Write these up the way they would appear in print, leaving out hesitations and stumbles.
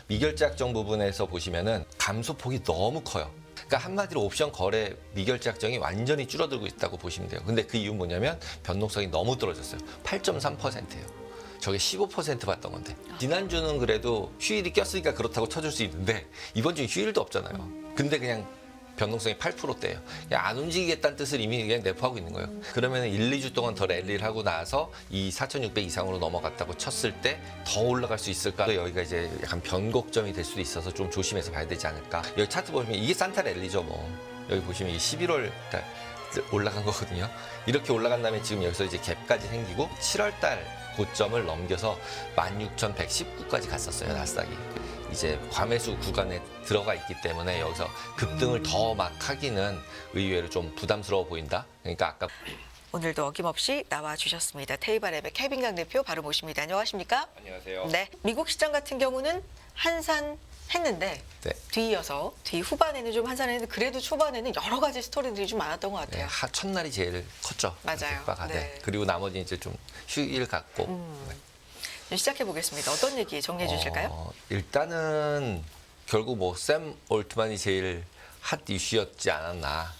미결제 약정 부분에서 보시면은 감소폭이 너무 커요. 그러니까 한마디로 옵션 거래 미결제 약정이 완전히 줄어들고 있다고 보시면 돼요. 근데 그 이유는 뭐냐면 변동성이 너무 떨어졌어요. 8.3%예요. 저게 15% 봤던 건데. 지난주는 그래도 휴일이 꼈으니까 그렇다고 쳐줄 수 있는데 이번 주는 휴일도 없잖아요. 근데 그냥 변동성이 8%대예요. 그냥 안 움직이겠다는 뜻을 이미 그냥 내포하고 있는 거예요. 그러면 1, 2주 동안 더 랠리를 하고 나서 이 4,600 이상으로 넘어갔다고 쳤을 때 더 올라갈 수 있을까? 여기가 이제 약간 변곡점이 될 수도 있어서 좀 조심해서 봐야 되지 않을까? 여기 차트 보시면 이게 산타 랠리죠, 뭐. 여기 보시면 이게 11월 달 올라간 거거든요. 이렇게 올라간 다음에 지금 여기서 이제 갭까지 생기고 7월 달 고점을 넘겨서 16,119까지 갔었어요, 나스닥이. 이제 과매수 구간에 들어가 있기 때문에 여기서 급등을 더 막 하기는 의외로 좀 부담스러워 보인다. 그러니까 아까 오늘도 어김없이 나와주셨습니다. 테이블앱의 케빈강 대표 바로 모십니다. 안녕하십니까? 안녕하세요. 네, 미국 시장 같은 경우는 한산 했는데 네. 뒤 후반에는 좀 한산했는데 그래도 초반에는 여러 가지 스토리들이 좀 많았던 것 네, 같아요. 첫날이 제일 컸죠. 맞아요. 빡빡하게. 네. 그리고 나머지 이제 좀 휴일 같고. 네. 시작해 보겠습니다. 어떤 얘기 정리해 주실까요? 일단은 결국 뭐 샘 올트만이 제일 핫 이슈였지 않았나.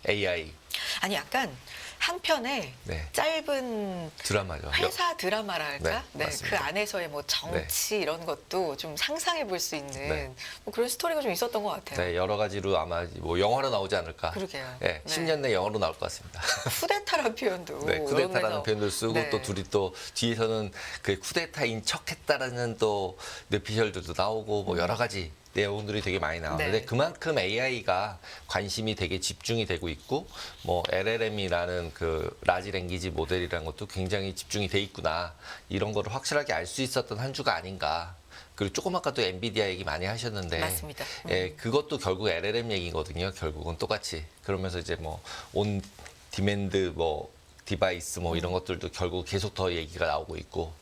AI 아니 약간 한 편의 네. 짧은 드라마죠. 회사 드라마라 할까? 네, 그 맞습니다. 안에서의 뭐 정치 이런 것도 좀 상상해 볼 수 있는 네. 뭐 그런 스토리가 좀 있었던 것 같아요. 네, 여러 가지로 아마 뭐 영화로 나오지 않을까. 그러게요. 네, 네. 10년 내 영화로 나올 것 같습니다. 쿠데타라는 표현도 네, 쿠데타라는 영화에서. 표현을 쓰고 네. 또 둘이 또 뒤에서는 그 쿠데타인 척했다라는 또 뇌피셜들도 나오고 뭐 여러 가지 내용들이 되게 많이 나오는데 네. 그만큼 AI가 관심이 되게 집중이 되고 있고 뭐 LLM이라는 그 라지 랭귀지 모델이라는 것도 굉장히 집중이 돼 있구나 이런 거를 확실하게 알 수 있었던 한 주가 아닌가. 그리고 조금 아까도 엔비디아 얘기 많이 하셨는데 맞습니다. 예, 그것도 결국 LLM 얘기거든요. 결국은 똑같이. 그러면서 이제 뭐 온 디맨드 뭐 디바이스 뭐 이런 것들도 결국 계속 더 얘기가 나오고 있고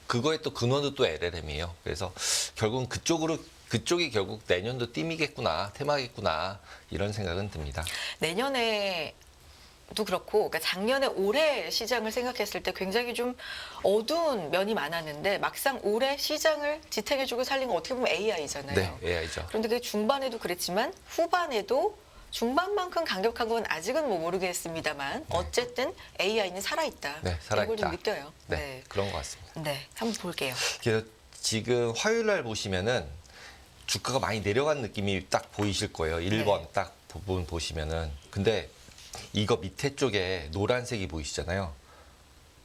그거의 또 근원도 또 LLM이에요. 그래서 결국은 그쪽이 결국 내년도 띠미겠구나, 테마겠구나 이런 생각은 듭니다. 내년에도 그렇고, 그러니까 작년에 올해 시장을 생각했을 때 굉장히 좀 어두운 면이 많았는데 막상 올해 시장을 지탱해주고 살린 건 어떻게 보면 AI잖아요. 네, AI죠. 그런데 그게 중반에도 그랬지만 후반에도 중반만큼 강력한 건 아직은 뭐 모르겠습니다만 어쨌든 AI는 살아있다. 네, 이걸 살아있다. 좀 느껴요. 네, 그런 것 같습니다. 네, 한번 볼게요. 그래서 지금 화요일 날 보시면은 주가가 많이 내려간 느낌이 딱 보이실 거예요. 1번 딱 부분 보시면은. 근데 이거 밑에 쪽에 노란색이 보이시잖아요.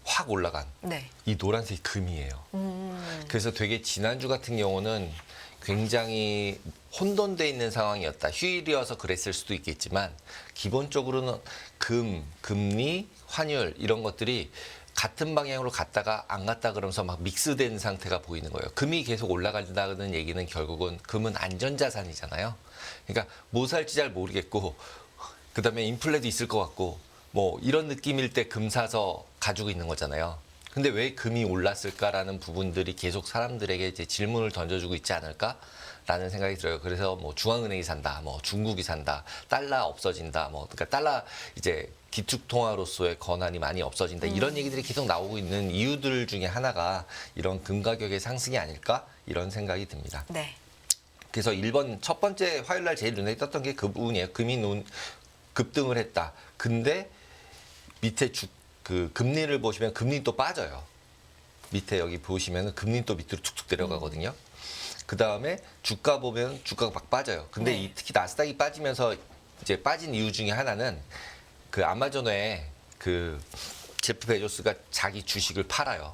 확 올라간. 네. 이 노란색이 금이에요. 그래서 되게 지난주 같은 경우는 굉장히 혼돈돼 있는 상황이었다. 휴일이어서 그랬을 수도 있겠지만 기본적으로는 금리, 환율 이런 것들이 같은 방향으로 갔다가 안 갔다 그러면서 막 믹스된 상태가 보이는 거예요. 금이 계속 올라간다는 얘기는 결국은 금은 안전자산이잖아요. 그러니까 뭐 살지 잘 모르겠고 그다음에 인플레도 있을 것 같고 뭐 이런 느낌일 때 금 사서 가지고 있는 거잖아요. 근데 왜 금이 올랐을까라는 부분들이 계속 사람들에게 이제 질문을 던져주고 있지 않을까라는 생각이 들어요. 그래서 뭐 중앙은행이 산다, 뭐 중국이 산다, 달러 없어진다, 뭐 그러니까 달러 이제 기축통화로서의 권한이 많이 없어진다 이런 얘기들이 계속 나오고 있는 이유들 중에 하나가 이런 금 가격의 상승이 아닐까 이런 생각이 듭니다. 네. 그래서 1번 첫 번째 화요일 날 제일 눈에 떴던 게 그 부분이에요. 금이 급등을 했다. 근데 밑에 그 금리를 보시면 금리 또 빠져요. 밑에 여기 보시면 금리 또 밑으로 툭툭 내려가거든요. 그 다음에 주가 보면 주가가 막 빠져요. 근데 네. 특히 나스닥이 빠지면서 이제 빠진 이유 중에 하나는 그 아마존에 그 제프 베조스가 자기 주식을 팔아요.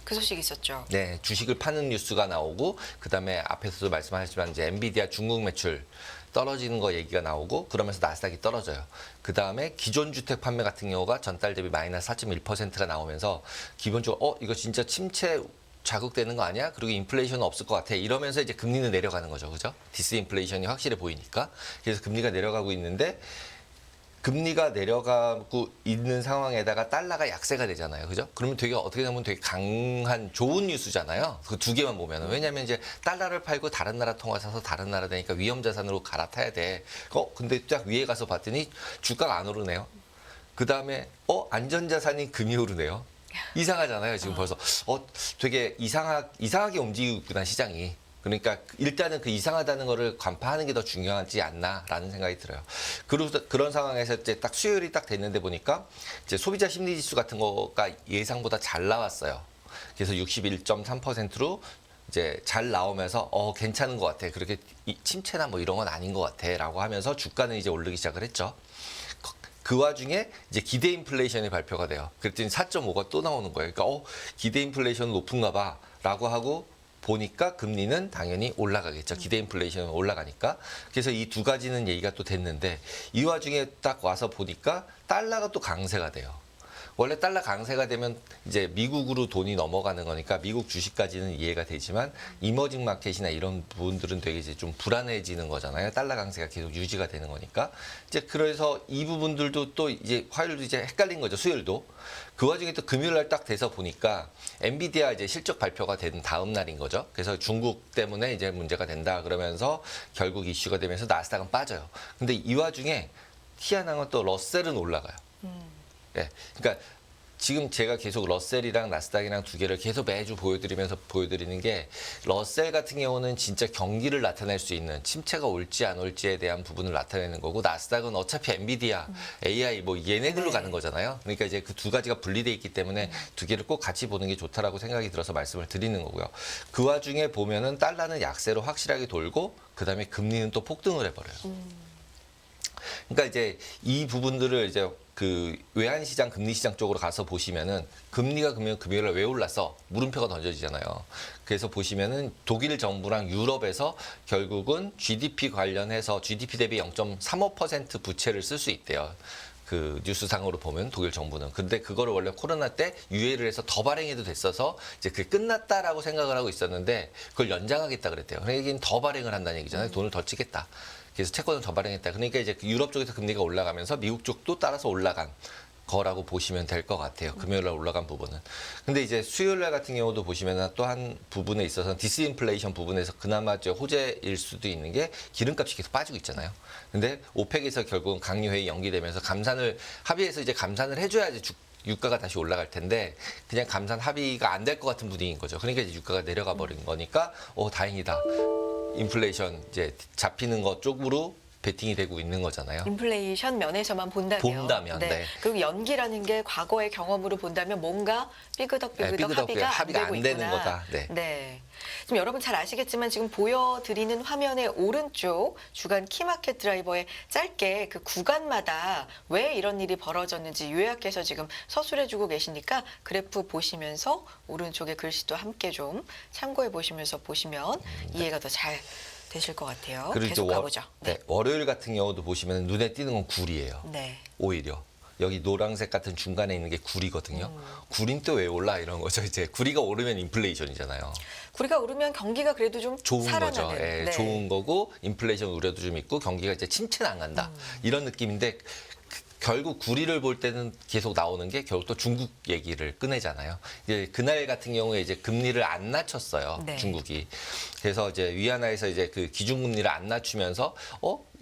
그 소식 있었죠. 네, 주식을 파는 뉴스가 나오고 그다음에 앞에서도 말씀하셨지만 이제 엔비디아 중국 매출 떨어지는 거 얘기가 나오고 그러면서 나스닥이 떨어져요. 그다음에 기존 주택 판매 같은 경우가 전달 대비 마이너스 4.1%가 나오면서 기본적으로 이거 진짜 침체 자극되는 거 아니야? 그리고 인플레이션은 없을 것 같아. 이러면서 이제 금리는 내려가는 거죠. 그죠? 디스인플레이션이 확실해 보이니까. 그래서 금리가 내려가고 있는데 금리가 내려가고 있는 상황에다가 달러가 약세가 되잖아요. 그죠? 그러면 되게 어떻게 보면 되게 강한 좋은 뉴스잖아요. 그 두 개만 보면은. 왜냐면 이제 달러를 팔고 다른 나라 통화 사서 다른 나라 되니까 위험 자산으로 갈아타야 돼. 근데 딱 위에 가서 봤더니 주가가 안 오르네요. 그 다음에 안전자산이 금이 오르네요. 이상하잖아요. 지금 벌써 되게 이상하게 움직이고 있구나 시장이. 그러니까 일단은 그 이상하다는 거를 간파하는 게 더 중요하지 않나라는 생각이 들어요. 그런 상황에서 이제 딱 수요일이 딱 됐는데 보니까 이제 소비자 심리 지수 같은 거가 예상보다 잘 나왔어요. 그래서 61.3%로 이제 잘 나오면서 괜찮은 것 같아. 그렇게 침체나 뭐 이런 건 아닌 것 같아라고 하면서 주가는 이제 오르기 시작을 했죠. 그 와중에 이제 기대 인플레이션이 발표가 돼요. 그랬더니 4.5가 또 나오는 거예요. 그러니까 기대 인플레이션은 높은가 봐라고 하고 보니까 금리는 당연히 올라가겠죠. 기대 인플레이션은 올라가니까. 그래서 이 두 가지는 얘기가 또 됐는데 이 와중에 딱 와서 보니까 달러가 또 강세가 돼요. 원래 달러 강세가 되면 이제 미국으로 돈이 넘어가는 거니까 미국 주식까지는 이해가 되지만 이머징 마켓이나 이런 부분들은 되게 이제 좀 불안해지는 거잖아요. 달러 강세가 계속 유지가 되는 거니까. 이제 그래서 이 부분들도 또 이제 화요일도 이제 헷갈린 거죠. 수요일도. 그 와중에 또 금요일 날 딱 돼서 보니까 엔비디아 이제 실적 발표가 된 다음 날인 거죠. 그래서 중국 때문에 이제 문제가 된다 그러면서 결국 이슈가 되면서 나스닥은 빠져요. 근데 이 와중에 희한한 건 또 러셀은 올라가요. 예, 그러니까 지금 제가 계속 러셀이랑 나스닥이랑 두 개를 계속 매주 보여드리는 게 러셀 같은 경우는 진짜 경기를 나타낼 수 있는 침체가 올지 안 올지에 대한 부분을 나타내는 거고 나스닥은 어차피 엔비디아, AI 뭐 얘네들로 네. 가는 거잖아요. 그러니까 이제 그 두 가지가 분리돼 있기 때문에 두 개를 꼭 같이 보는 게 좋다라고 생각이 들어서 말씀을 드리는 거고요. 그 와중에 보면은 달러는 약세로 확실하게 돌고 그다음에 금리는 또 폭등을 해버려요. 그러니까 이제 이 부분들을 이제 그 외환시장, 금리시장 쪽으로 가서 보시면은 금리가 금요일에 왜 올랐어? 물음표가 던져지잖아요. 그래서 보시면은 독일 정부랑 유럽에서 결국은 GDP 관련해서 GDP 대비 0.35% 부채를 쓸 수 있대요. 그 뉴스상으로 보면 독일 정부는. 근데 그거를 원래 코로나 때 유예를 해서 더 발행해도 됐어서 이제 그게 끝났다라고 생각을 하고 있었는데 그걸 연장하겠다 그랬대요. 그러니까 더 발행을 한다는 얘기잖아요. 돈을 더 찍겠다. 그래서 채권을 더 발행했다. 그러니까 이제 유럽 쪽에서 금리가 올라가면서 미국 쪽도 따라서 올라간 거라고 보시면 될 것 같아요. 금요일 날 올라간 부분은. 근데 이제 수요일 날 같은 경우도 보시면 또 한 부분에 있어서 디스인플레이션 부분에서 그나마 호재일 수도 있는 게 기름값이 계속 빠지고 있잖아요. 근데 오펙에서 결국은 강요회의 연기되면서 합의해서 이제 감산을 해줘야지 유가가 다시 올라갈 텐데 그냥 감산 합의가 안 될 것 같은 분위기인 거죠. 그러니까 이제 유가가 내려가 버린 거니까 다행이다. 인플레이션 이제 잡히는 것 쪽으로 베팅이 되고 있는 거잖아요. 인플레이션 면에서만 본다면. 네. 그리고 연기라는 게 과거의 경험으로 본다면 뭔가 삐그덕 합의가 안 되고 되는 있구나. 거다. 네. 네. 지금 여러분 잘 아시겠지만 지금 보여드리는 화면의 오른쪽 주간 키마켓 드라이버에 짧게 그 구간마다 왜 이런 일이 벌어졌는지 요약해서 지금 서술해주고 계시니까 그래프 보시면서 오른쪽에 글씨도 함께 좀 참고해 보시면서 보시면 이해가 더 잘 되실 것 같아요. 그리고 계속 가보죠. 네, 월요일 같은 경우도 보시면 눈에 띄는 건 굴이에요. 네. 오히려. 여기 노란색 같은 중간에 있는 게 굴이거든요. 굴인 또 왜 올라 이런 거죠. 이제 구리가 오르면 인플레이션이잖아요. 구리가 오르면 경기가 그래도 좀 좋은 살아나는. 거죠. 예, 네. 좋은 거고 인플레이션 우려도 좀 있고 경기가 이제 침체는 안 간다. 이런 느낌인데 결국 구리를 볼 때는 계속 나오는 게 결국 또 중국 얘기를 꺼내잖아요. 이제 그날 같은 경우에 이제 금리를 안 낮췄어요. 네. 중국이. 그래서 이제 위안화에서 이제 그 기준금리를 안 낮추면서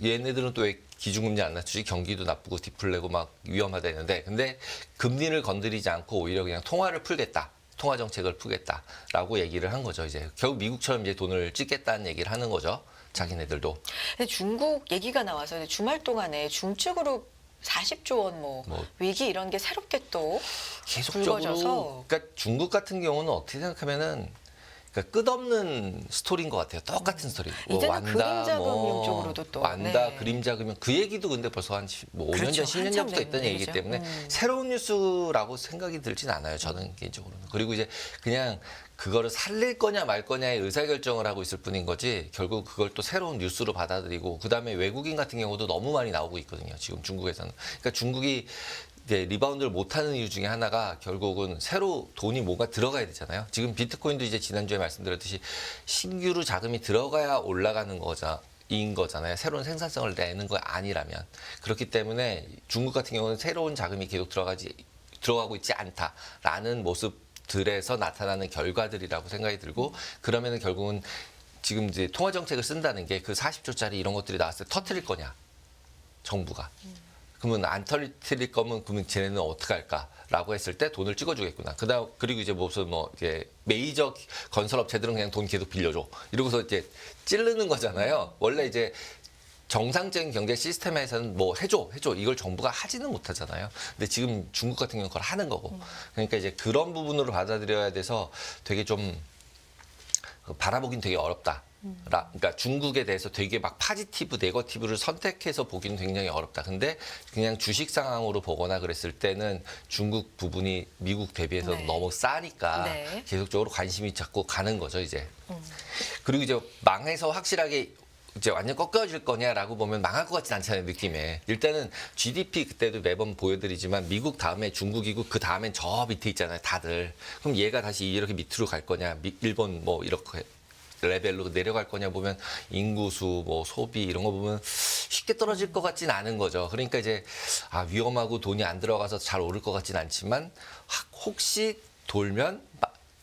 얘네들은 또 왜 기준금리 안 낮추지? 경기도 나쁘고 디플레고 막 위험하다 했는데 근데 금리를 건드리지 않고 오히려 그냥 통화를 풀겠다. 통화 정책을 풀겠다라고 얘기를 한 거죠. 이제 결국 미국처럼 이제 돈을 찍겠다는 얘기를 하는 거죠. 자기네들도. 근데 중국 얘기가 나와서 주말 동안에 중증으로 40조 원 뭐 위기 이런 게 새롭게 또 계속적으로. 불거져서 그러니까 중국 같은 경우는 어떻게 생각하면은 그러니까 끝없는 스토리인 것 같아요. 똑같은 스토리. 이제는 그림자 금융 쪽으로도 또. 완다, 네. 그림자 금융. 그 얘기도 근데 벌써 한 5년 그렇죠. 전, 10년 한참 전부터 된 있던 얘기이기 얘기죠. 때문에 새로운 뉴스라고 생각이 들진 않아요. 저는 개인적으로는. 그리고 이제 그냥 그거를 살릴 거냐 말 거냐의 의사결정을 하고 있을 뿐인 거지 결국 그걸 또 새로운 뉴스로 받아들이고 그다음에 외국인 같은 경우도 너무 많이 나오고 있거든요. 지금 중국에서는. 그러니까 중국이 이제 리바운드를 못하는 이유 중에 하나가 결국은 새로 돈이 뭔가 들어가야 되잖아요. 지금 비트코인도 이제 지난주에 말씀드렸듯이 신규로 자금이 들어가야 올라가는 인 거잖아요. 새로운 생산성을 내는 거 아니라면. 그렇기 때문에 중국 같은 경우는 새로운 자금이 계속 들어가고 있지 않다라는 모습들에서 나타나는 결과들이라고 생각이 들고 그러면은 결국은 지금 이제 통화 정책을 쓴다는 게 그 40조짜리 이런 것들이 나왔을 때 터뜨릴 거냐 정부가. 그러면 안 터뜨릴 거면 그러면 쟤네는 어떻게 할까? 라고 했을 때 돈을 찍어주겠구나. 그리고 이제 무슨 뭐 이게 메이저 건설업체들은 그냥 돈 계속 빌려줘. 이러고서 이제 찌르는 거잖아요. 원래 이제 정상적인 경제 시스템에서는 뭐 해줘 이걸 정부가 하지는 못하잖아요. 근데 지금 중국 같은 경우는 그걸 하는 거고. 그러니까 이제 그런 부분으로 받아들여야 돼서 되게 좀 바라보긴 되게 어렵다. 그러니까 중국에 대해서 되게 막 파지티브, 네거티브를 선택해서 보기는 굉장히 어렵다. 근데 그냥 주식 상황으로 보거나 그랬을 때는 중국 부분이 미국 대비해서 네. 너무 싸니까 네. 계속적으로 관심이 자꾸 가는 거죠, 이제. 그리고 이제 망해서 확실하게 이제 완전 꺾여질 거냐라고 보면 망할 것 같진 않잖아요, 느낌에. 일단은 GDP 그때도 매번 보여드리지만 미국 다음에 중국이고 그 다음엔 저 밑에 있잖아요, 다들. 그럼 얘가 다시 이렇게 밑으로 갈 거냐, 일본 뭐 이렇게 레벨로 내려갈 거냐 보면 인구수, 뭐 소비 이런 거 보면 쉽게 떨어질 것 같진 않은 거죠. 그러니까 이제 위험하고 돈이 안 들어가서 잘 오를 것 같진 않지만 혹시 돌면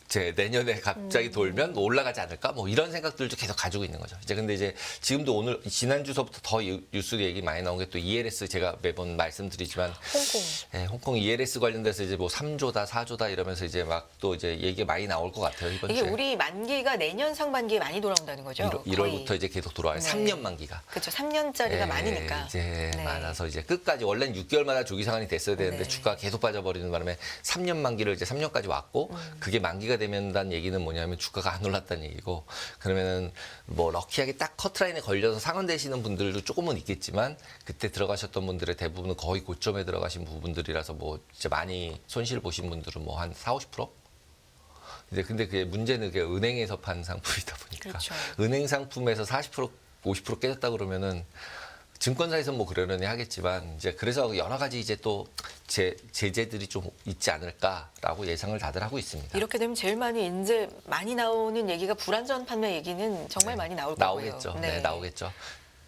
제 내년에 갑자기 돌면 올라가지 않을까? 뭐 이런 생각들도 계속 가지고 있는 거죠. 근데 이제 지금도 오늘 지난주서부터 더 뉴스 얘기 많이 나온 게 또 ELS 제가 매번 말씀드리지만 홍콩. 네, 홍콩 ELS 관련돼서 이제 뭐 3조다, 4조다 이러면서 이제 막 또 이제 얘기가 많이 나올 것 같아요, 이번 이게 주에. 우리 만기가 내년 상반기에 많이 돌아온다는 거죠? 1월부터 이제 계속 돌아와요. 네. 3년 만기가. 그렇죠. 3년짜리가 많으니까. 이제 네. 많아서 이제 끝까지 원래는 6개월마다 조기 상환이 됐어야 되는데 네. 주가가 계속 빠져버리는 바람에 3년 만기를 이제 3년까지 왔고 그게 만기가 되면다는 얘기는 뭐냐면 주가가 안 올랐다는 얘기고 그러면은 뭐 럭키하게 딱 커트라인에 걸려서 상환되시는 분들도 조금은 있겠지만 그때 들어가셨던 분들의 대부분은 거의 고점에 들어가신 부분들이라서 뭐 진짜 많이 손실 보신 분들은 뭐 한 40-50%? 근데 그게 문제는 그게 은행에서 판 상품이다 보니까 그렇죠. 은행 상품에서 40% 50% 깨졌다 그러면은 증권사에서 뭐 그러려니 하겠지만 이제 그래서 여러 가지 이제 또 제재들이 좀 있지 않을까라고 예상을 다들 하고 있습니다. 이렇게 되면 제일 이제 많이 나오는 얘기가 불안전 판매 얘기는 정말 많이 나올 거고요. 나오겠죠. 네, 나오겠죠.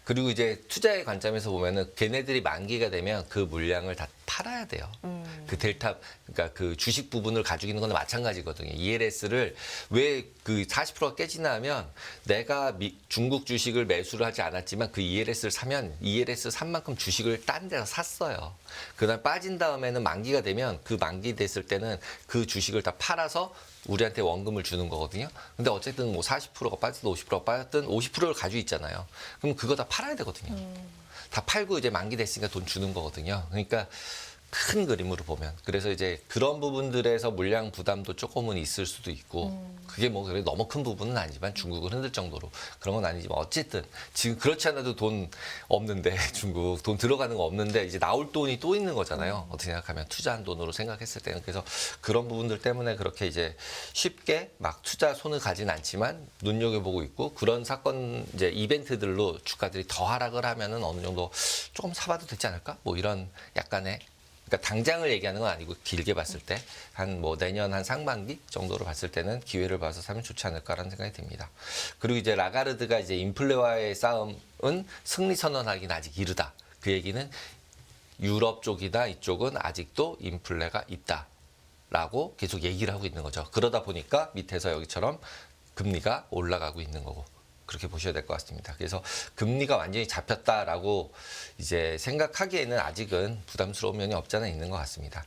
그리고 이제 투자의 관점에서 보면은 걔네들이 만기가 되면 그 물량을 다 팔아야 돼요. 그 델타, 그러니까 그 주식 부분을 가지고 있는 건 마찬가지거든요. ELS를 왜 그 40%가 깨지나 하면 내가 중국 주식을 매수를 하지 않았지만 그 ELS를 사면 ELS 산 만큼 주식을 딴 데서 샀어요. 그다음 빠진 다음에는 만기가 되면 그 만기 됐을 때는 그 주식을 다 팔아서 우리한테 원금을 주는 거거든요. 근데 어쨌든 뭐 40%가 빠졌든 50%가 빠졌든 50%를 가지고 있잖아요. 그럼 그거 다 팔아야 되거든요. 다 팔고 이제 만기 됐으니까 돈 주는 거거든요. 그러니까 큰 그림으로 보면 그래서 이제 그런 부분들에서 물량 부담도 조금은 있을 수도 있고 그게 뭐 그래 너무 큰 부분은 아니지만 중국을 흔들 정도로 그런 건 아니지만 어쨌든 지금 그렇지 않아도 돈 없는데 중국 돈 들어가는 거 없는데 이제 나올 돈이 또 있는 거잖아요. 어떻게 생각하면 투자한 돈으로 생각했을 때는 그래서 그런 부분들 때문에 그렇게 이제 쉽게 막 투자 손을 가진 않지만 눈여겨보고 있고 그런 사건 이제 이벤트들로 주가들이 더 하락을 하면은 어느 정도 조금 사봐도 되지 않을까? 뭐 이런 약간의 그러니까 당장을 얘기하는 건 아니고 길게 봤을 때 한 뭐 내년 한 상반기 정도로 봤을 때는 기회를 봐서 사면 좋지 않을까라는 생각이 듭니다. 그리고 이제 라가르드가 이제 인플레와의 싸움은 승리 선언하기는 아직 이르다. 그 얘기는 유럽 쪽이나 이쪽은 아직도 인플레가 있다라고 계속 얘기를 하고 있는 거죠. 그러다 보니까 밑에서 여기처럼 금리가 올라가고 있는 거고. 그렇게 보셔야 될 것 같습니다. 그래서 금리가 완전히 잡혔다라고 이제 생각하기에는 아직은 부담스러운 면이 없지 않아 있는 것 같습니다.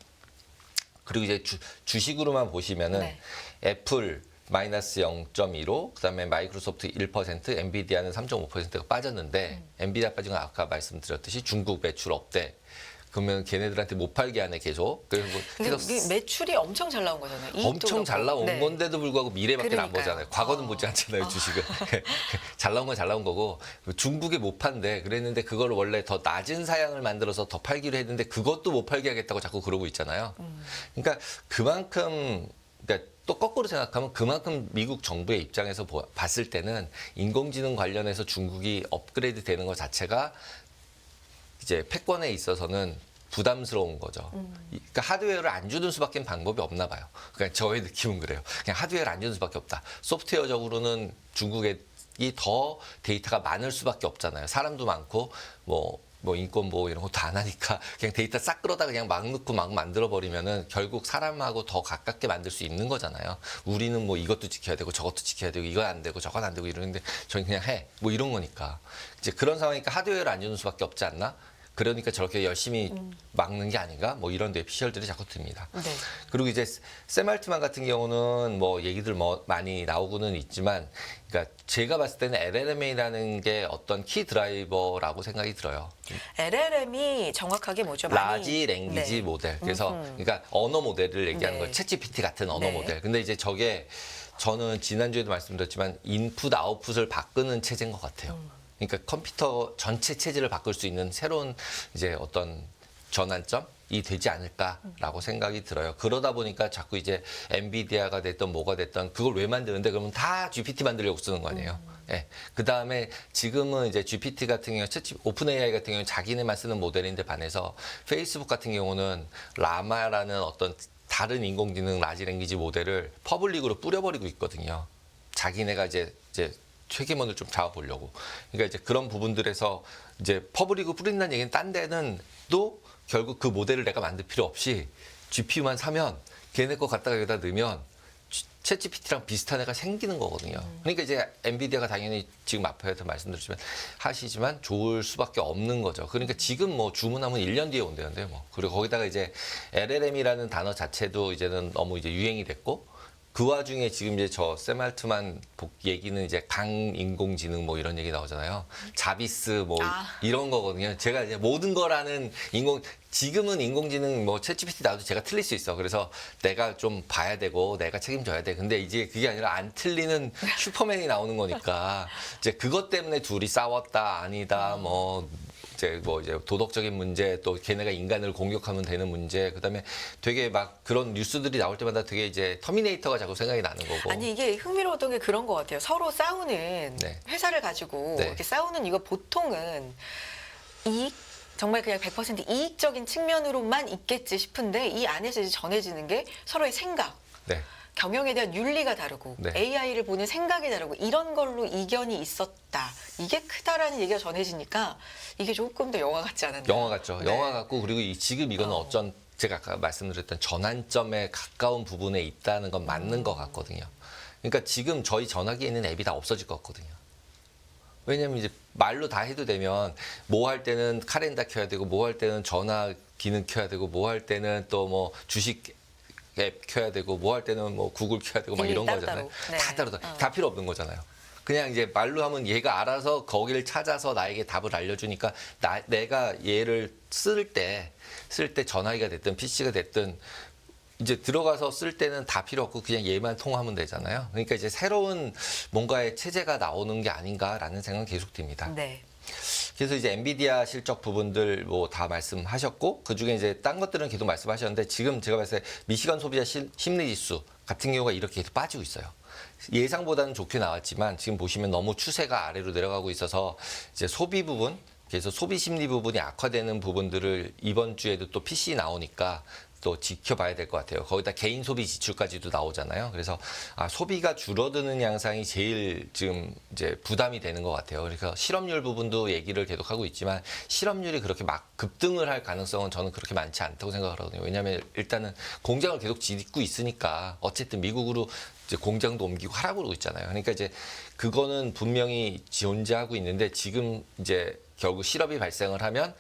그리고 이제 주식으로만 보시면은 네. 애플 마이너스 0.25, 그다음에 마이크로소프트 1%, 엔비디아는 3.5%가 빠졌는데 엔비디아 빠진 건 아까 말씀드렸듯이 중국 매출 없대. 그러면 걔네들한테 못 팔게 하네 계속. 그래서 뭐 근데 계속 이게 매출이 엄청 잘 나온 거잖아요. 이익도 엄청 잘 그렇고. 나온 네. 건데도 불구하고 미래밖에 안 그러니까요. 보잖아요. 과거는 보지 않잖아요, 주식은. 잘 나온 건 잘 나온 거고 중국에 못 판대. 그랬는데 그걸 원래 더 낮은 사양을 만들어서 더 팔기로 했는데 그것도 못 팔게 하겠다고 자꾸 그러고 있잖아요. 그러니까 그만큼 그러니까 또 거꾸로 생각하면 그만큼 미국 정부의 입장에서 봤을 때는 인공지능 관련해서 중국이 업그레이드 되는 것 자체가 이제 패권에 있어서는 부담스러운 거죠. 그러니까 하드웨어를 안 주는 수밖에 방법이 없나 봐요. 그러니까 저의 느낌은 그래요. 그냥 하드웨어를 안 주는 수밖에 없다. 소프트웨어적으로는 중국이 더 데이터가 많을 수밖에 없잖아요. 사람도 많고 뭐 인권 보호 이런 것도 안 하니까 그냥 데이터 싹 끌어다 그냥 막 넣고 막 만들어 버리면은 결국 사람하고 더 가깝게 만들 수 있는 거잖아요. 우리는 뭐 이것도 지켜야 되고 저것도 지켜야 되고 이건 안 되고 저건 안 되고 이러는데 저희 그냥 해. 뭐 이런 거니까. 이제 그런 상황이니까 하드웨어를 안 주는 수밖에 없지 않나? 그러니까 저렇게 열심히 막는 게 아닌가? 뭐 이런 뇌피셜들이 자꾸 듭니다. 네. 그리고 이제 샘 알트만 같은 경우는 뭐 얘기들 뭐 많이 나오고는 있지만, 그러니까 제가 봤을 때는 LLM이라는 게 어떤 키 드라이버라고 생각이 들어요. LLM이 정확하게 뭐죠? 라지 랭귀지 네. 모델. 그래서 그러니까 언어 모델을 얘기하는 네. 거예요. 챗GPT 같은 언어 네. 모델. 근데 이제 저게 저는 지난주에도 말씀드렸지만 인풋 아웃풋을 바꾸는 체제인 것 같아요. 그러니까 컴퓨터 전체 체제를 바꿀 수 있는 새로운 이제 어떤 전환점이 되지 않을까라고 생각이 들어요. 그러다 보니까 자꾸 이제 엔비디아가 됐던 뭐가 됐던 그걸 왜 만드는데 그러면 다 GPT 만들려고 쓰는 거 아니에요. 예. 그 다음에 지금은 이제 GPT 같은 경우, 오픈 AI 같은 경우는 자기네만 쓰는 모델인데 반해서 페이스북 같은 경우는 라마라는 어떤 다른 인공지능 라지 랭귀지 모델을 퍼블릭으로 뿌려버리고 있거든요. 자기네가 이제 최기문을 좀 잡아보려고. 그러니까 이제 그런 부분들에서 이제 퍼블릭으로 뿌린다는 얘기는 딴 데는 또 결국 그 모델을 내가 만들 필요 없이 GPU만 사면 걔네 거 갖다가 여기다 넣으면 챗 GPT랑 비슷한 애가 생기는 거거든요. 그러니까 이제 엔비디아가 당연히 지금 앞에서 말씀드렸지만 하시지만 좋을 수밖에 없는 거죠. 그러니까 지금 뭐 주문하면 1년 뒤에 온다는데 뭐. 그리고 거기다가 이제 LLM이라는 단어 자체도 이제는 너무 이제 유행이 됐고 그 와중에 지금 이제 저 샘 알트만 얘기는 이제 강인공지능 뭐 이런 얘기 나오잖아요. 자비스 뭐 이런 거거든요. 제가 이제 모든 거라는 지금은 인공지능 뭐 챗GPT 나도 제가 틀릴 수 있어. 그래서 내가 좀 봐야 되고 내가 책임져야 돼. 근데 이제 그게 아니라 안 틀리는 슈퍼맨이 나오는 거니까 이제 그것 때문에 둘이 싸웠다 아니다 뭐 이제 도덕적인 문제 또 걔네가 인간을 공격하면 되는 문제 그다음에 되게 막 그런 뉴스들이 나올 때마다 되게 이제 터미네이터가 자꾸 생각이 나는 거고. 아니 이게 흥미로웠던 게 그런 것 같아요. 서로 싸우는 네. 회사를 가지고 네. 이렇게 싸우는 이거 보통은 이익 정말 그냥 100% 이익적인 측면으로만 있겠지 싶은데 이 안에서 이제 전해지는 게 서로의 생각. 네. 경영에 대한 윤리가 다르고 네. AI를 보는 생각이 다르고 이런 걸로 이견이 있었다. 이게 크다라는 얘기가 전해지니까 이게 조금 더 영화 같지 않았나요? 영화 같죠. 네. 영화 같고 그리고 지금 이거는 어쩐 제가 아까 말씀드렸던 전환점에 가까운 부분에 있다는 건 맞는 것 같거든요. 그러니까 지금 저희 전화기에 있는 앱이 다 없어질 것 같거든요. 왜냐면 이제 말로 다 해도 되면 뭐 할 때는 카렌다 켜야 되고 뭐 할 때는 전화 기능 켜야 되고 뭐 할 때는 또 뭐 주식 앱 켜야 되고 뭐 할 때는 뭐 구글 켜야 되고 막 이런 거잖아요. 네. 다 따로 다 필요 없는 거잖아요. 그냥 이제 말로 하면 얘가 알아서 거기를 찾아서 나에게 답을 알려주니까 내가 얘를 쓸 때 전화기가 됐든 PC가 됐든 이제 들어가서 쓸 때는 다 필요 없고 그냥 얘만 통화하면 되잖아요. 그러니까 이제 새로운 뭔가의 체제가 나오는 게 아닌가라는 생각은 계속 듭니다. 네. 그래서 이제 엔비디아 실적 부분들 뭐 다 말씀하셨고 그 중에 이제 딴 것들은 계속 말씀하셨는데 지금 제가 봤을 때 미시간 소비자 심리 지수 같은 경우가 이렇게 계속 빠지고 있어요. 예상보다는 좋게 나왔지만 지금 보시면 너무 추세가 아래로 내려가고 있어서 이제 소비 부분 그래서 소비 심리 부분이 악화되는 부분들을 이번 주에도 또 PC 나오니까 또 지켜봐야 될 것 같아요. 거기다 개인 소비 지출까지도 나오잖아요. 그래서 소비가 줄어드는 양상이 제일 지금 이제 부담이 되는 것 같아요. 그래서 실업률 부분도 얘기를 계속하고 있지만 실업률이 그렇게 막 급등을 할 가능성은 저는 그렇게 많지 않다고 생각을 하거든요. 왜냐하면 일단은 공장을 계속 짓고 있으니까 어쨌든 미국으로 이제 공장도 옮기고 하라고 그러고 있잖아요. 그러니까 이제 그거는 분명히 존재하고 있는데 지금 이제 결국 실업이 발생을 하면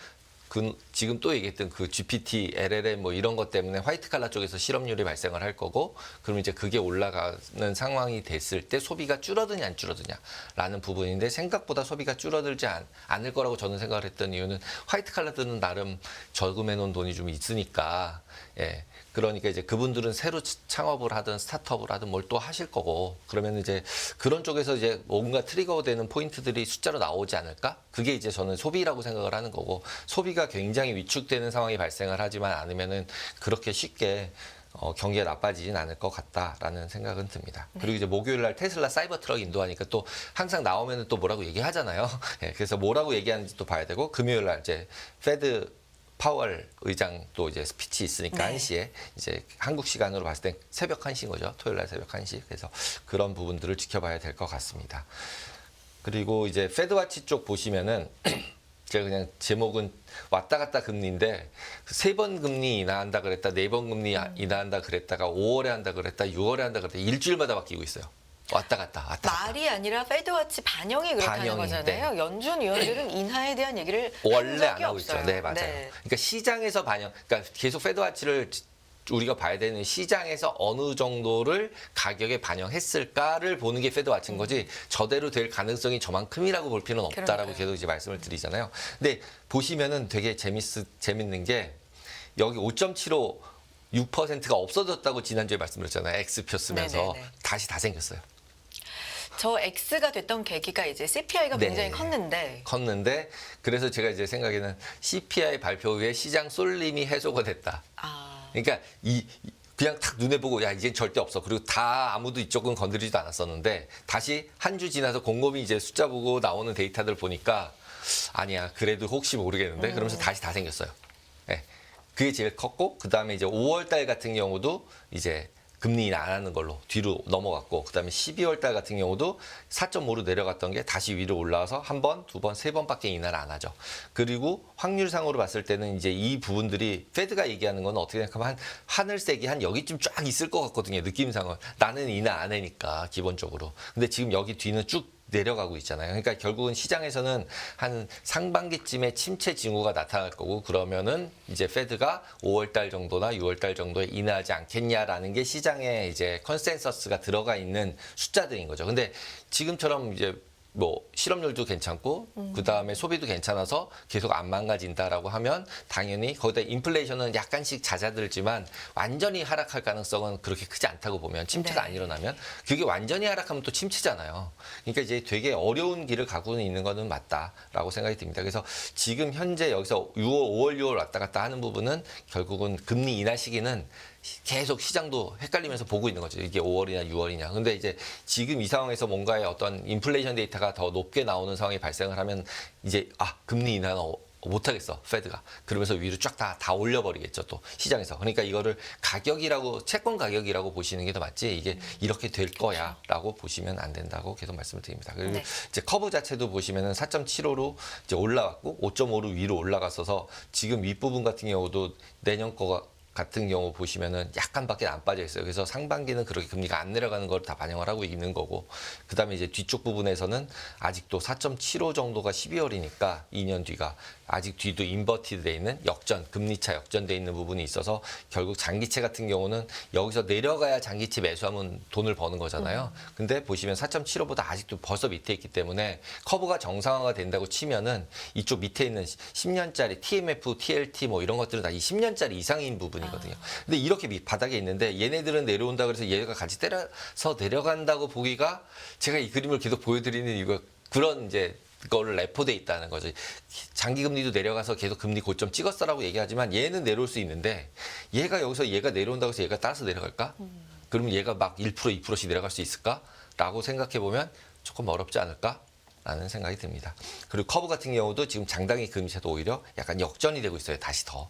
지금 또 얘기했던 그 GPT, LLM 뭐 이런 것 때문에 화이트 칼라 쪽에서 실업률이 발생을 할 거고 그럼 이제 그게 올라가는 상황이 됐을 때 소비가 줄어드냐 안 줄어드냐라는 부분인데 생각보다 소비가 줄어들지 않을 거라고 저는 생각을 했던 이유는 화이트 칼라들은 나름 저금해 놓은 돈이 좀 있으니까 예. 그러니까 이제 그분들은 새로 창업을 하든 스타트업을 하든 뭘 또 하실 거고 그러면 이제 그런 쪽에서 이제 뭔가 트리거 되는 포인트들이 숫자로 나오지 않을까? 그게 이제 저는 소비라고 생각을 하는 거고 소비가 굉장히 위축되는 상황이 발생을 하지만 않으면은 그렇게 쉽게 경기가 나빠지진 않을 것 같다라는 생각은 듭니다. 그리고 이제 목요일 날 테슬라 사이버 트럭 인도하니까 또 항상 나오면은 또 뭐라고 얘기하잖아요. 예, 그래서 뭐라고 얘기하는지 또 봐야 되고 금요일 날 이제 페드 파월 의장 또 이제 스피치 있으니까 네. 1시에 이제 한국 시간으로 봤을 때 새벽 1시인 거죠. 토요일 날 새벽 1시. 그래서 그런 부분들을 지켜봐야 될 것 같습니다. 그리고 이제 페드와치 쪽 보시면은 제가 그냥 제목은 왔다 갔다 금리인데 3번 금리 인하한다 그랬다 4번 금리 인하한다 그랬다가 5월에 한다 그랬다 6월에 한다 그랬다 일주일마다 바뀌고 있어요. 왔다 갔다. 말이 아니라 페드워치 반영이 그렇다는 반영이, 거잖아요. 연준 위원들은 인하에 대한 얘기를 원래 한 안 적이 하고 없어요. 있죠. 네, 맞아요. 네. 그러니까 시장에서 그러니까 계속 페드와치를 우리가 봐야 되는 시장에서 어느 정도를 가격에 반영했을까를 보는 게 페드와치인 거지 저대로 될 가능성이 저만큼이라고 볼 필요는 없다라고 그러니까요. 계속 이제 말씀을 드리잖아요. 근데 보시면은 되게 재밌는 게 여기 5.75 6%가 없어졌다고 지난주에 말씀드렸잖아요. X표 쓰면서 네네네. 다시 다 생겼어요. 저 X가 됐던 계기가 이제 CPI가 네. 굉장히 컸는데 그래서 제가 이제 생각에는 CPI 발표 후에 시장 쏠림이 해소가 됐다. 그러니까 그냥 탁 눈에 보고 야 이제 절대 없어. 그리고 다 아무도 이쪽은 건드리지도 않았었는데 다시 한 주 지나서 곰곰이 이제 숫자 보고 나오는 데이터들 보니까 아니야 그래도 혹시 모르겠는데 그러면서 다시 다 생겼어요. 네. 그게 제일 컸고 그 다음에 이제 5월 달 같은 경우도 이제 금리 인하 안 하는 걸로 뒤로 넘어갔고 그다음에 12월 달 같은 경우도 4.5로 내려갔던 게 다시 위로 올라와서 한 번, 두 번, 세 번밖에 인하를 안 하죠. 그리고 확률상으로 봤을 때는 이제 이 부분들이 페드가 얘기하는 건 어떻게 생각하면 한 하늘색이 한 여기쯤 쫙 있을 것 같거든요. 느낌상은 나는 인하 안 하니까 기본적으로. 근데 지금 여기 뒤는 쭉 내려가고 있잖아요. 그러니까 결국은 시장에서는 한 상반기쯤에 침체 징후가 나타날 거고 그러면은 이제 페드가 5월 달 정도나 6월 달 정도에 인하하지 않겠냐라는 게 시장에 이제 컨센서스가 들어가 있는 숫자들인 거죠. 근데 지금처럼 이제 뭐 실업률도 괜찮고 그다음에 소비도 괜찮아서 계속 안 망가진다라고 하면 당연히 거기다 인플레이션은 약간씩 잦아들지만 완전히 하락할 가능성은 그렇게 크지 않다고 보면 침체가 네. 안 일어나면 그게 완전히 하락하면 또 침체잖아요. 그러니까 이제 되게 어려운 길을 가고 있는 거는 맞다라고 생각이 듭니다. 그래서 지금 현재 여기서 5월, 6월 왔다 갔다 하는 부분은 결국은 금리 인하 시기는 계속 시장도 헷갈리면서 보고 있는 거죠. 이게 5월이냐 6월이냐. 근데 이제 지금 이 상황에서 뭔가의 어떤 인플레이션 데이터가 더 높게 나오는 상황이 발생을 하면 이제 금리 인하는 못하겠어 페드가 그러면서 위로 쫙 다 올려버리겠죠 또 시장에서. 그러니까 이거를 가격이라고 채권 가격이라고 보시는 게 더 맞지 이게 이렇게 될 거야라고 보시면 안 된다고 계속 말씀을 드립니다. 그리고 네. 이제 커브 자체도 보시면은 4.75로 이제 올라왔고 5.5로 위로 올라갔어서 지금 윗부분 같은 경우도 내년 거가 같은 경우 보시면은 약간밖에 안 빠져 있어요. 그래서 상반기는 그렇게 금리가 안 내려가는 걸 다 반영을 하고 있는 거고, 그 다음에 이제 뒤쪽 부분에서는 아직도 4.75 정도가 12월이니까 2년 뒤가 아직 뒤도 인버티드 돼 있는 역전, 금리차 역전돼 있는 부분이 있어서 결국 장기채 같은 경우는 여기서 내려가야 장기채 매수하면 돈을 버는 거잖아요. 근데 보시면 4.75보다 아직도 벌써 밑에 있기 때문에 커브가 정상화가 된다고 치면은 이쪽 밑에 있는 10년짜리 TMF, TLT 뭐 이런 것들은 다 이 10년짜리 이상인 부분이거든요. 근데 이렇게 바닥에 있는데 얘네들은 내려온다 그래서 얘가 같이 때려서 내려간다고 보기가 제가 이 그림을 계속 보여드리는 이유가 그런 이제 그거를 레포돼 있다는 거죠. 장기 금리도 내려가서 계속 금리 고점 찍었어라고 얘기하지만 얘는 내려올 수 있는데 얘가 여기서 얘가 내려온다고 해서 얘가 따라서 내려갈까? 그러면 얘가 막 1%, 2%씩 내려갈 수 있을까? 라고 생각해 보면 조금 어렵지 않을까? 라는 생각이 듭니다. 그리고 커브 같은 경우도 지금 장단기 금리차도 오히려 약간 역전이 되고 있어요. 다시 더.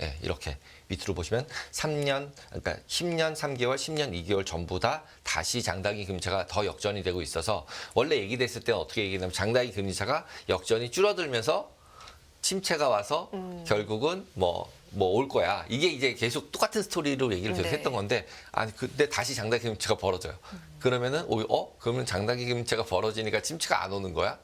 예, 이렇게 밑으로 보시면 3년, 그러니까 10년 3개월, 10년 2개월 전부 다 다시 장단기 금리차가 더 역전이 되고 있어서 원래 얘기됐을 때는 어떻게 얘기했냐면 장단기 금리차가 역전이 줄어들면서 침체가 와서 결국은 뭐 올 거야. 이게 이제 계속 똑같은 스토리로 얘기를 계속 네. 했던 건데 아니 그때 다시 장단기 금리차가 벌어져요. 그러면은 그러면 장단기 금리차가 벌어지니까 침체가 안 오는 거야?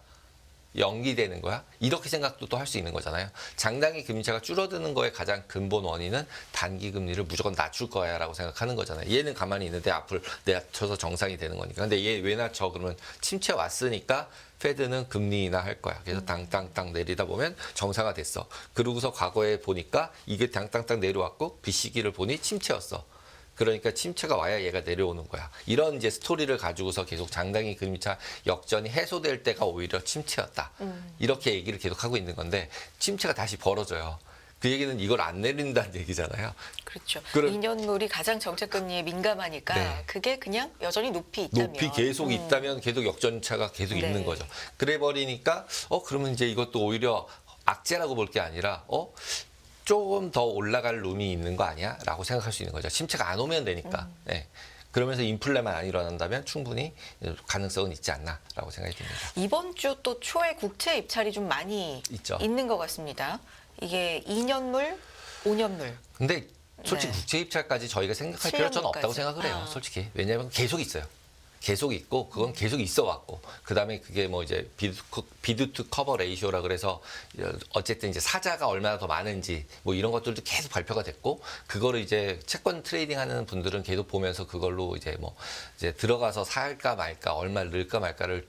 연기되는 거야? 이렇게 생각도 또 할 수 있는 거잖아요. 장단기 금리차가 줄어드는 거의 가장 근본 원인은 단기 금리를 무조건 낮출 거야 라고 생각하는 거잖아요. 얘는 가만히 있는데 앞을 낮춰서 정상이 되는 거니까. 근데 얘 왜 낮춰? 그러면 침체 왔으니까 페드는 금리 인하 할 거야. 그래서 땅땅땅 내리다 보면 정상화 됐어. 그러고서 과거에 보니까 이게 땅땅땅 내려왔고 그 시기를 보니 침체였어. 그러니까 침체가 와야 얘가 내려오는 거야. 이런 이제 스토리를 가지고서 계속 장단기 금리차 역전이 해소될 때가 오히려 침체였다. 이렇게 얘기를 계속 하고 있는 건데 침체가 다시 벌어져요. 그 얘기는 이걸 안 내린다는 얘기잖아요. 그렇죠. 그럼- 2년물이 가장 정책금리에 민감하니까 네. 그게 그냥 여전히 높이 있다면. 높이 계속 있다면 계속 역전차가 계속 네. 있는 거죠. 그래 버리니까 그러면 이제 이것도 오히려 악재라고 볼 게 아니라 조금 더 올라갈 룸이 있는 거 아니야? 라고 생각할 수 있는 거죠. 침체가 안 오면 되니까. 네. 그러면서 인플레만 안 일어난다면 충분히 가능성은 있지 않나라고 생각이 듭니다. 이번 주 또 초에 국채 입찰이 좀 많이 있죠. 있는 것 같습니다. 이게 2년물, 5년물. 근데 솔직히 네. 국채 입찰까지 저희가 생각할 필요 저는 없다고 7년물까지. 생각을 해요. 솔직히. 왜냐하면 계속 있어요. 계속 있고 그건 계속 있어 왔고 그다음에 그게 뭐 이제 비드 투 커버 레이쇼라 그래서 어쨌든 이제 사자가 얼마나 더 많은지 뭐 이런 것들도 계속 발표가 됐고 그거를 이제 채권 트레이딩 하는 분들은 계속 보면서 그걸로 이제 뭐 이제 들어가서 살까 말까 얼마를 넣을까 말까를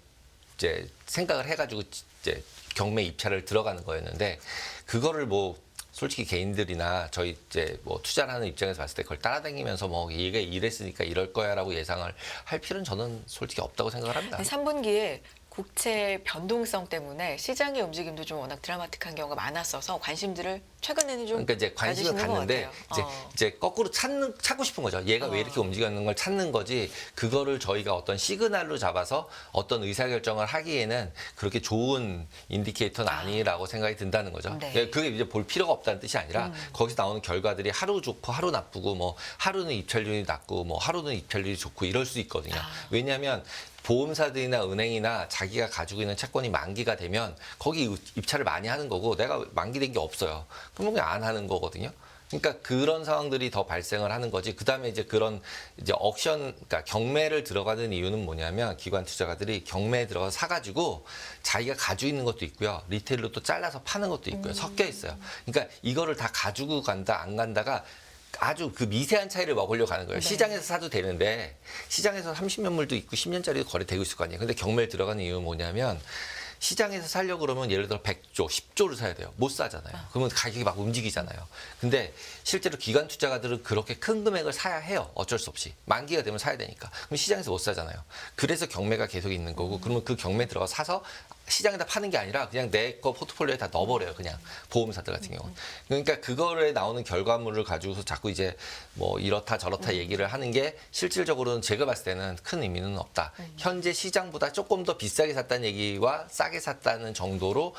이제 생각을 해가지고 이제 경매 입찰을 들어가는 거였는데 그거를 뭐 솔직히 개인들이나 저희 이제 뭐 투자를 하는 입장에서 봤을 때 그걸 따라다니면서 뭐 이게 이랬으니까 이럴 거야라고 예상을 할 필요는 저는 솔직히 없다고 생각을 합니다. 3분기에 국채 변동성 때문에 시장의 움직임도 좀 워낙 드라마틱한 경우가 많았어서 관심들을 최근에는 좀 그러니까 이제 관심을 가지시는 것 갖는데 같아요. 이제 거꾸로 찾고 싶은 거죠. 얘가 왜 이렇게 움직이는 걸 찾는 거지. 그거를 저희가 어떤 시그널로 잡아서 어떤 의사결정을 하기에는 그렇게 좋은 인디케이터는 아니라고 생각이 든다는 거죠. 네. 그게 이제 볼 필요가 없다는 뜻이 아니라 거기서 나오는 결과들이 하루 좋고 하루 나쁘고 뭐 하루는 입찰률이 낮고 뭐 하루는 입찰률이 좋고 이럴 수 있거든요. 왜냐하면 보험사들이나 은행이나 자기가 가지고 있는 채권이 만기가 되면 거기 입찰을 많이 하는 거고 내가 만기된 게 없어요. 그러면 그냥 안 하는 거거든요. 그러니까 그런 상황들이 더 발생을 하는 거지. 그다음에 이제 그런 이제 옥션, 그러니까 경매를 들어가는 이유는 뭐냐면 기관 투자가들이 경매에 들어가서 사가지고 자기가 가지고 있는 것도 있고요. 리테일로 또 잘라서 파는 것도 있고요. 섞여 있어요. 그러니까 이거를 다 가지고 간다, 안 간다가 아주 그 미세한 차이를 먹으려고 하는 거예요. 네. 시장에서 사도 되는데 시장에서 30년 물도 있고 10년짜리도 거래되고 있을 거 아니에요. 근데 경매에 들어가는 이유는 뭐냐면 시장에서 사려고 그러면 예를 들어 100조, 10조를 사야 돼요. 못 사잖아요. 그러면 가격이 막 움직이잖아요. 근데 실제로 기관 투자가들은 그렇게 큰 금액을 사야 해요. 어쩔 수 없이. 만기가 되면 사야 되니까. 그럼 시장에서 못 사잖아요. 그래서 경매가 계속 있는 거고 그러면 그 경매 들어가서 사서 시장에다 파는 게 아니라 그냥 내 거 포트폴리오에 다 넣어버려요. 그냥 보험사들 같은 경우는. 그러니까 그거에 나오는 결과물을 가지고서 자꾸 이제 뭐 이렇다 저렇다 얘기를 하는 게 실질적으로는 제가 봤을 때는 큰 의미는 없다. 현재 시장보다 조금 더 비싸게 샀다는 얘기와 싸게 샀다는 정도로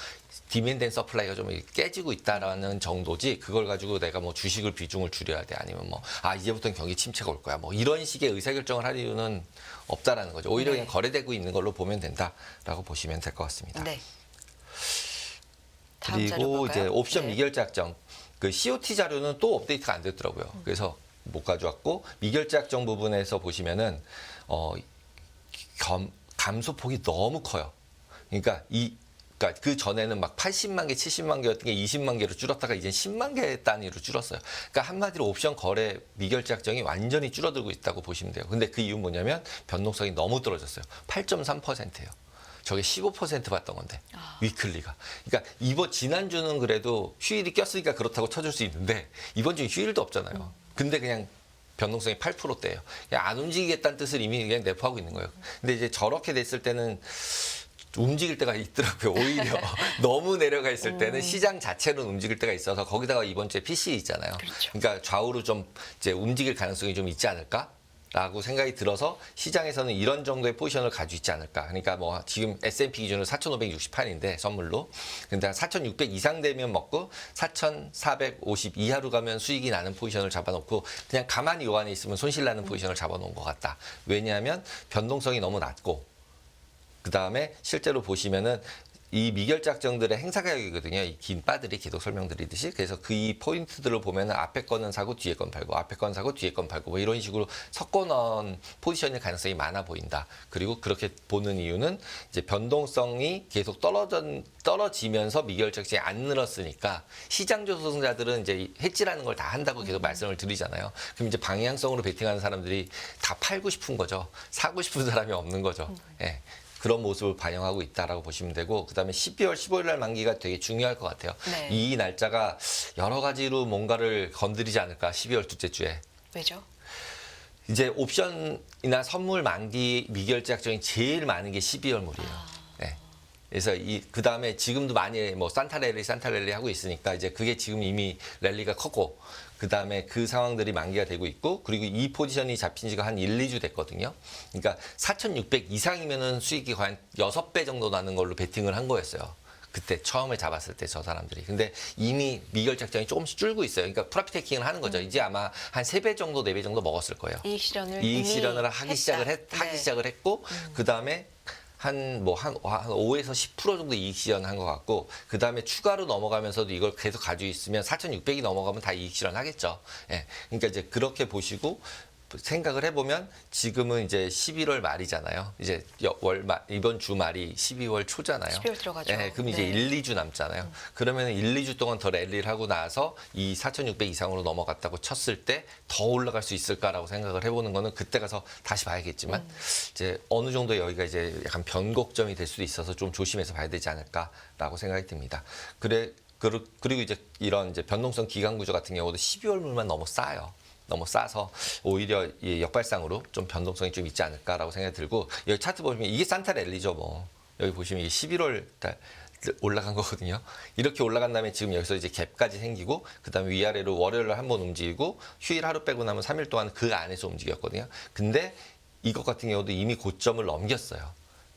디맨드 앤 서플라이가 좀 깨지고 있다라는 정도지 그걸 가지고 내가 뭐 주식을 비중을 줄여야 돼 아니면 뭐 이제부터는 경기 침체가 올 거야 뭐 이런 식의 의사결정을 할 이유는 없다라는 거죠. 오히려 네. 그냥 거래되고 있는 걸로 보면 된다라고 보시면 될 것 같습니다. 네. 다음 자료 그리고 볼까요? 이제 옵션 네. 미결제 약정 그 COT 자료는 또 업데이트가 안 됐더라고요. 그래서 못 가져왔고 미결제 약정 부분에서 보시면은 감소폭이 너무 커요. 그러니까 그 전에는 막 80만 개, 70만 개였던 게 20만 개로 줄었다가 이제 10만 개 단위로 줄었어요. 그러니까 한마디로 옵션 거래 미결제 약정이 완전히 줄어들고 있다고 보시면 돼요. 근데 그 이유는 뭐냐면 변동성이 너무 떨어졌어요. 8.3%예요. 저게 15% 봤던 건데 위클리가. 그러니까 지난주는 그래도 휴일이 꼈으니까 그렇다고 쳐줄 수 있는데 이번 주는 휴일도 없잖아요. 근데 그냥 변동성이 8%대예요. 그냥 안 움직이겠다는 뜻을 이미 그냥 내포하고 있는 거예요. 근데 이제 저렇게 됐을 때는 움직일 때가 있더라고요. 오히려 너무 내려가 있을 때는 시장 자체로 움직일 때가 있어서 거기다가 이번 주에 PC 있잖아요. 그렇죠. 그러니까 좌우로 좀 이제 움직일 가능성이 좀 있지 않을까라고 생각이 들어서 시장에서는 이런 정도의 포지션을 가지고 있지 않을까. 그러니까 뭐 지금 S&P 기준으로 4,568인데 선물로. 근데 4,600 이상 되면 먹고 4,450 이하로 가면 수익이 나는 포지션을 잡아놓고 그냥 가만히 요 안에 있으면 손실 나는 포지션을 잡아놓은 것 같다. 왜냐하면 변동성이 너무 낮고 그 다음에 실제로 보시면은 이 미결제 약정들의 행사 가격이거든요. 이 긴 바들이 계속 설명드리듯이. 그래서 그 이 포인트들을 보면은 앞에 거는 사고 뒤에 건 팔고 앞에 건 사고 뒤에 건 팔고 뭐 이런 식으로 섞어 넣은 포지션일 가능성이 많아 보인다. 그리고 그렇게 보는 이유는 이제 변동성이 계속 떨어지면서 미결제 약정이 안 늘었으니까 시장 조성자들은 이제 해지라는 걸 다 한다고 계속 말씀을 드리잖아요. 그럼 이제 방향성으로 베팅하는 사람들이 다 팔고 싶은 거죠. 사고 싶은 사람이 없는 거죠. 예. 그런 모습을 반영하고 있다라고 보시면 되고 그다음에 12월 15일 날 만기가 되게 중요할 것 같아요. 네. 이 날짜가 여러 가지로 뭔가를 건드리지 않을까 12월 둘째 주에. 왜죠? 이제 옵션이나 선물 만기 미결제 약정이 제일 많은 게 12월 물이에요. 네. 그래서 그다음에 지금도 많이 뭐 산타랠리 하고 있으니까 이제 그게 지금 이미 랠리가 컸고 그다음에 그 상황들이 만기가 되고 있고 그리고 이 포지션이 잡힌 지가 한 1, 2주 됐거든요. 그러니까 4,600 이상이면은 수익이 거의 한 6배 정도 나는 걸로 베팅을 한 거였어요. 그때 처음에 잡았을 때 저 사람들이. 근데 이미 미결제 약정이 조금씩 줄고 있어요. 그러니까 프로핏 테이킹을 하는 거죠. 이제 아마 한 3배 정도, 4배 정도 먹었을 거예요. 이익 실현을 하기 시작을 했고 그다음에 한 5에서 10% 정도 이익 실현한 것 같고 그 다음에 추가로 넘어가면서도 이걸 계속 가지고 있으면 4,600이 넘어가면 다 이익 실현하겠죠. 예. 그러니까 이제 그렇게 보시고 생각을 해보면 지금은 이제 11월 말이잖아요. 이제 이번 주 말이 12월 초잖아요. 12월 들어가죠. 네, 그럼 이제 네. 1, 2주 남잖아요. 그러면 1, 2주 동안 더 랠리를 하고 나서 이 4,600 이상으로 넘어갔다고 쳤을 때 더 올라갈 수 있을까라고 생각을 해보는 거는 그때 가서 다시 봐야겠지만 이제 어느 정도 여기가 이제 약간 변곡점이 될 수도 있어서 좀 조심해서 봐야 되지 않을까라고 생각이 듭니다. 그리고 이제 이런 이제 변동성 기간 구조 같은 경우도 12월 물만 너무 싸요. 너무 싸서 오히려 이 역발상으로 좀 변동성이 좀 있지 않을까라고 생각이 들고 여기 차트 보시면 이게 산타 랠리죠 뭐. 여기 보시면 이게 11월 달 올라간 거거든요. 이렇게 올라간 다음에 지금 여기서 이제 갭까지 생기고 그다음에 위아래로 월요일날 한번 움직이고 휴일 하루 빼고 나면 3일 동안 그 안에서 움직였거든요. 근데 이것 같은 경우도 이미 고점을 넘겼어요.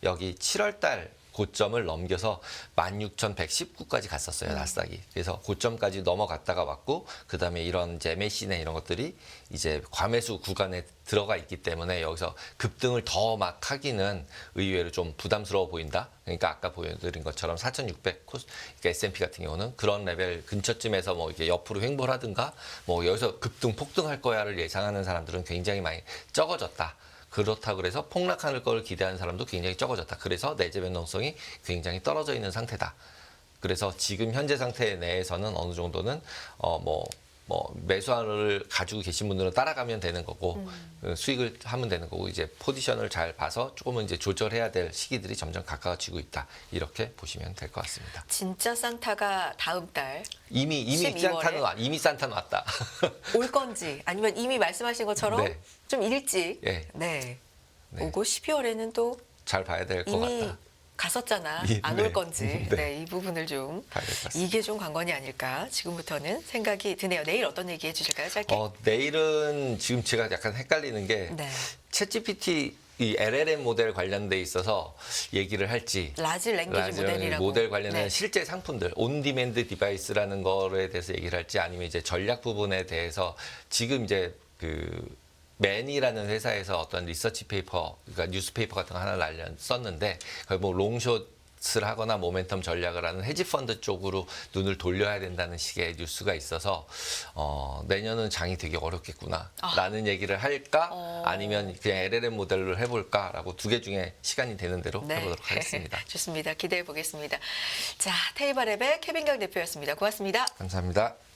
여기 7월 달 고점을 넘겨서 16,119까지 갔었어요, 나스닥이. 그래서 고점까지 넘어갔다가 왔고, 그 다음에 이런 이제 MAC나 이런 것들이 이제 과매수 구간에 들어가 있기 때문에 여기서 급등을 더 막 하기는 의외로 좀 부담스러워 보인다. 그러니까 아까 보여드린 것처럼 4,600 그러니까 S&P 같은 경우는 그런 레벨 근처쯤에서 뭐 이게 옆으로 횡보를 하든가 뭐 여기서 급등, 폭등할 거야를 예상하는 사람들은 굉장히 많이 적어졌다. 그렇다고 그래서 폭락할 걸 기대하는 사람도 굉장히 적어졌다. 그래서 내재 변동성이 굉장히 떨어져 있는 상태다. 그래서 지금 현재 상태 내에서는 어느 정도는 매수를 가지고 계신 분들은 따라가면 되는 거고 수익을 하면 되는 거고 이제 포지션을 잘 봐서 조금은 이제 조절해야 될 시기들이 점점 가까워지고 있다. 이렇게 보시면 될 것 같습니다. 진짜 산타가 다음 달 이미 12월에? 이미 산타는 왔다. 올 건지 아니면 이미 말씀하신 것처럼 네. 좀 일찍 예. 네. 네. 오고 12월에는 또 잘 봐야 될 것 이미 같다. 갔었잖아. 네. 안 올 건지. 네. 네, 이 부분을 좀 봐야 될 것 같습니다. 이게 좀 관건이 아닐까 지금부터는 생각이 드네요. 내일 어떤 얘기 해주실까요? 짧게. 내일은 지금 제가 약간 헷갈리는 게 네. 챗GPT 이 LLM 모델 관련돼 있어서 얘기를 할지 라지 랭귀지 모델이라고. 모델 관련된 네. 실제 상품들 온디맨드 디바이스라는 거에 대해서 얘기를 할지 아니면 이제 전략 부분에 대해서 지금 이제 그 맨이라는 회사에서 어떤 리서치 페이퍼, 그러니까 뉴스 페이퍼 같은 거 하나 썼는데 거기 뭐 롱숏을 하거나 모멘텀 전략을 하는 헤지 펀드 쪽으로 눈을 돌려야 된다는 식의 뉴스가 있어서 내년은 장이 되게 어렵겠구나라는 얘기를 할까 아니면 그냥 LLM 모델로 해볼까라고 두 개 중에 시간이 되는 대로 네. 해보도록 하겠습니다. 좋습니다. 기대해 보겠습니다. 자, 테이블랩의 케빈 강 대표였습니다. 고맙습니다. 감사합니다.